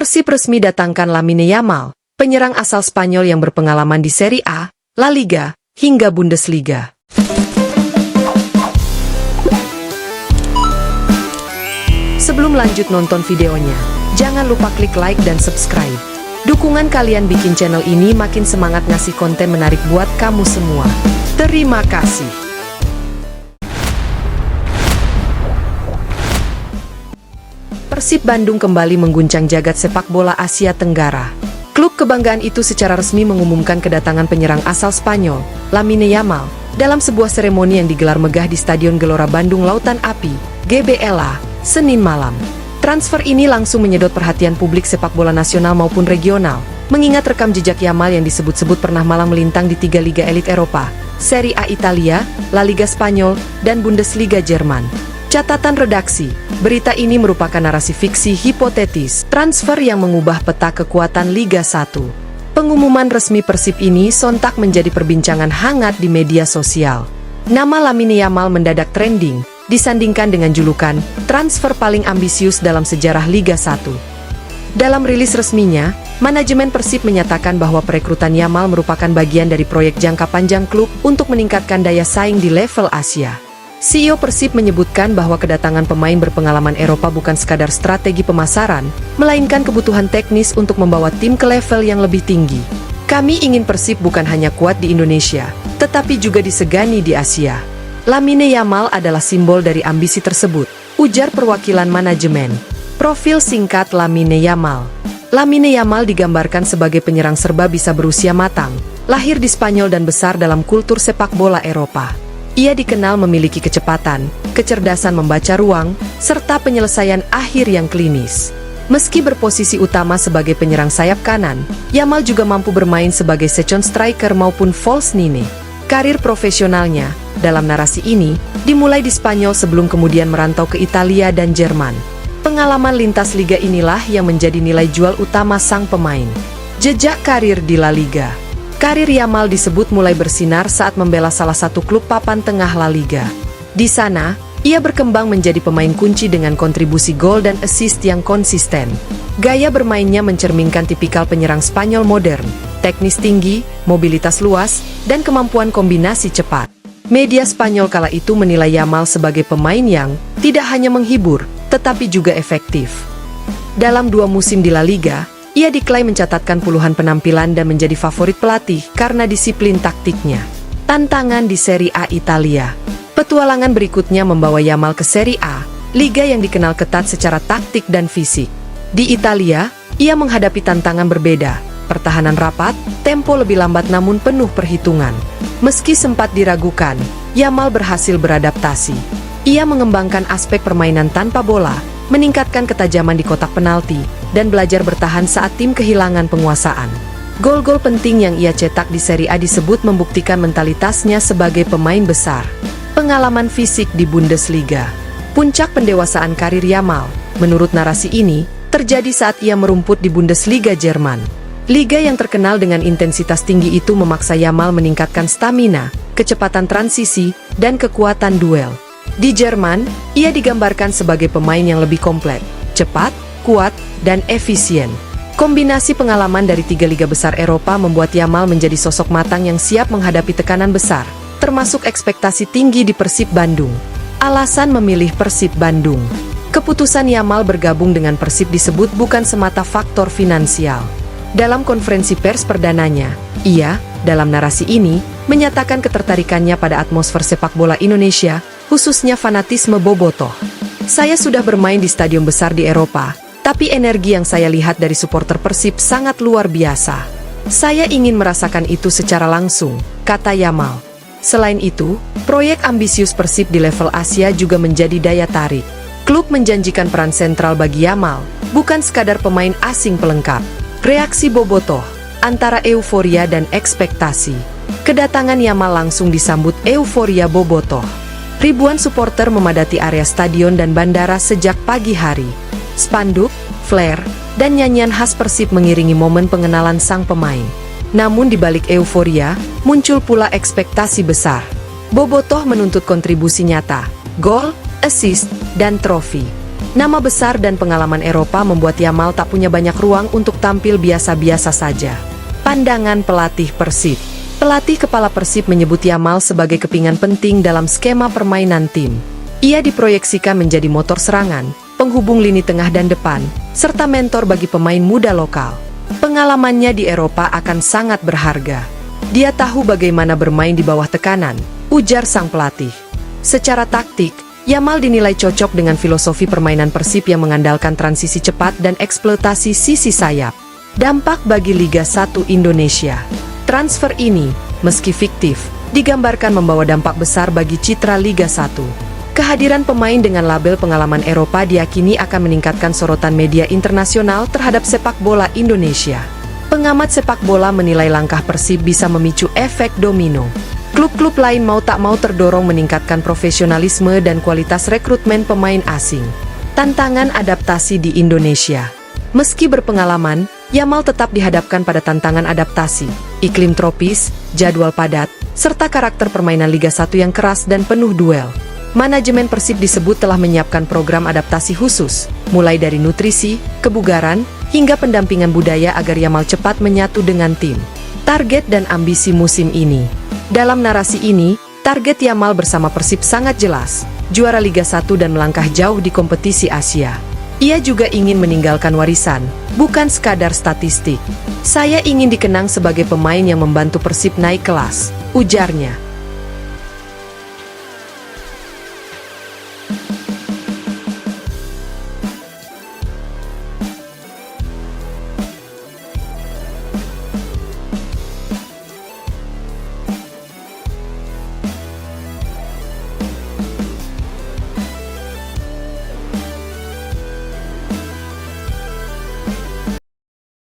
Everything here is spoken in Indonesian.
Persib resmi datangkan Lamine Yamal, penyerang asal Spanyol yang berpengalaman di Serie A, La Liga, hingga Bundesliga. Sebelum lanjut nonton videonya, jangan lupa klik like dan subscribe. Dukungan kalian bikin channel ini makin semangat ngasih konten menarik buat kamu semua. Terima kasih. Persib Bandung kembali mengguncang jagat sepak bola Asia Tenggara. Klub kebanggaan itu secara resmi mengumumkan kedatangan penyerang asal Spanyol, Lamine Yamal, dalam sebuah seremoni yang digelar megah di Stadion Gelora Bandung Lautan Api, GBLA, Senin malam. Transfer ini langsung menyedot perhatian publik sepak bola nasional maupun regional, mengingat rekam jejak Yamal yang disebut-sebut pernah malang melintang di 3 liga elit Eropa, Serie A Italia, La Liga Spanyol, dan Bundesliga Jerman. Catatan redaksi, berita ini merupakan narasi fiksi hipotetis, transfer yang mengubah peta kekuatan Liga 1. Pengumuman resmi Persib ini sontak menjadi perbincangan hangat di media sosial. Nama Lamine Yamal mendadak trending, disandingkan dengan julukan, transfer paling ambisius dalam sejarah Liga 1. Dalam rilis resminya, manajemen Persib menyatakan bahwa perekrutan Yamal merupakan bagian dari proyek jangka panjang klub untuk meningkatkan daya saing di level Asia. CEO Persib menyebutkan bahwa kedatangan pemain berpengalaman Eropa bukan sekadar strategi pemasaran, melainkan kebutuhan teknis untuk membawa tim ke level yang lebih tinggi. Kami ingin Persib bukan hanya kuat di Indonesia, tetapi juga disegani di Asia. Lamine Yamal adalah simbol dari ambisi tersebut, ujar perwakilan manajemen. Profil singkat Lamine Yamal. Lamine Yamal digambarkan sebagai penyerang serba bisa berusia matang, lahir di Spanyol dan besar dalam kultur sepak bola Eropa. Ia dikenal memiliki kecepatan, kecerdasan membaca ruang, serta penyelesaian akhir yang klinis. Meski berposisi utama sebagai penyerang sayap kanan, Yamal juga mampu bermain sebagai second striker maupun false nine. Karir profesionalnya, dalam narasi ini, dimulai di Spanyol sebelum kemudian merantau ke Italia dan Jerman. Pengalaman lintas liga inilah yang menjadi nilai jual utama sang pemain. Jejak karir di La Liga. Karir Yamal disebut mulai bersinar saat membela salah satu klub papan tengah La Liga. Di sana, ia berkembang menjadi pemain kunci dengan kontribusi gol dan assist yang konsisten. Gaya bermainnya mencerminkan tipikal penyerang Spanyol modern, teknis tinggi, mobilitas luas, dan kemampuan kombinasi cepat. Media Spanyol kala itu menilai Yamal sebagai pemain yang tidak hanya menghibur, tetapi juga efektif. Dalam 2 musim di La Liga, ia diklaim mencatatkan puluhan penampilan dan menjadi favorit pelatih karena disiplin taktiknya. Tantangan di Serie A Italia. Petualangan berikutnya membawa Yamal ke Serie A, liga yang dikenal ketat secara taktik dan fisik. Di Italia, ia menghadapi tantangan berbeda, pertahanan rapat, tempo lebih lambat namun penuh perhitungan. Meski sempat diragukan, Yamal berhasil beradaptasi. Ia mengembangkan aspek permainan tanpa bola, meningkatkan ketajaman di kotak penalti, dan belajar bertahan saat tim kehilangan penguasaan. Gol-gol penting yang ia cetak di Serie A disebut membuktikan mentalitasnya sebagai pemain besar. Pengalaman fisik di Bundesliga. Puncak pendewasaan karir Yamal, menurut narasi ini, terjadi saat ia merumput di Bundesliga Jerman. Liga yang terkenal dengan intensitas tinggi itu memaksa Yamal meningkatkan stamina, kecepatan transisi, dan kekuatan duel. Di Jerman, ia digambarkan sebagai pemain yang lebih komplit, cepat, kuat, dan efisien. Kombinasi pengalaman dari 3 liga besar Eropa membuat Yamal menjadi sosok matang yang siap menghadapi tekanan besar, termasuk ekspektasi tinggi di Persib Bandung. Alasan memilih Persib Bandung. Keputusan Yamal bergabung dengan Persib disebut bukan semata faktor finansial. Dalam konferensi pers perdananya, ia, dalam narasi ini, menyatakan ketertarikannya pada atmosfer sepak bola Indonesia, khususnya fanatisme bobotoh. Saya sudah bermain di stadion besar di Eropa, tapi energi yang saya lihat dari supporter Persib sangat luar biasa. Saya ingin merasakan itu secara langsung, kata Yamal. Selain itu, proyek ambisius Persib di level Asia juga menjadi daya tarik. Klub menjanjikan peran sentral bagi Yamal, bukan sekadar pemain asing pelengkap. Reaksi bobotoh, antara euforia dan ekspektasi. Kedatangan Yamal langsung disambut euforia bobotoh. Ribuan supporter memadati area stadion dan bandara sejak pagi hari. Spanduk, flare, dan nyanyian khas Persib mengiringi momen pengenalan sang pemain. Namun di balik euforia, muncul pula ekspektasi besar. Bobotoh menuntut kontribusi nyata, gol, assist, dan trofi. Nama besar dan pengalaman Eropa membuat Yamal tak punya banyak ruang untuk tampil biasa-biasa saja. Pandangan pelatih Persib. Pelatih kepala Persib menyebut Yamal sebagai kepingan penting dalam skema permainan tim. Ia diproyeksikan menjadi motor serangan, penghubung lini tengah dan depan, serta mentor bagi pemain muda lokal. Pengalamannya di Eropa akan sangat berharga. Dia tahu bagaimana bermain di bawah tekanan, ujar sang pelatih. Secara taktik, Yamal dinilai cocok dengan filosofi permainan Persib yang mengandalkan transisi cepat dan eksploitasi sisi sayap. Dampak bagi Liga 1 Indonesia. Transfer ini, meski fiktif, digambarkan membawa dampak besar bagi citra Liga 1. Kehadiran pemain dengan label pengalaman Eropa diyakini akan meningkatkan sorotan media internasional terhadap sepak bola Indonesia. Pengamat sepak bola menilai langkah Persib bisa memicu efek domino. Klub-klub lain mau tak mau terdorong meningkatkan profesionalisme dan kualitas rekrutmen pemain asing. Tantangan adaptasi di Indonesia. Meski berpengalaman, Yamal tetap dihadapkan pada tantangan adaptasi, iklim tropis, jadwal padat, serta karakter permainan Liga 1 yang keras dan penuh duel. Manajemen Persib disebut telah menyiapkan program adaptasi khusus, mulai dari nutrisi, kebugaran, hingga pendampingan budaya agar Yamal cepat menyatu dengan tim. Target dan ambisi musim ini. Dalam narasi ini, target Yamal bersama Persib sangat jelas, juara Liga 1 dan melangkah jauh di kompetisi Asia. Ia juga ingin meninggalkan warisan, bukan sekadar statistik. Saya ingin dikenang sebagai pemain yang membantu Persib naik kelas, ujarnya.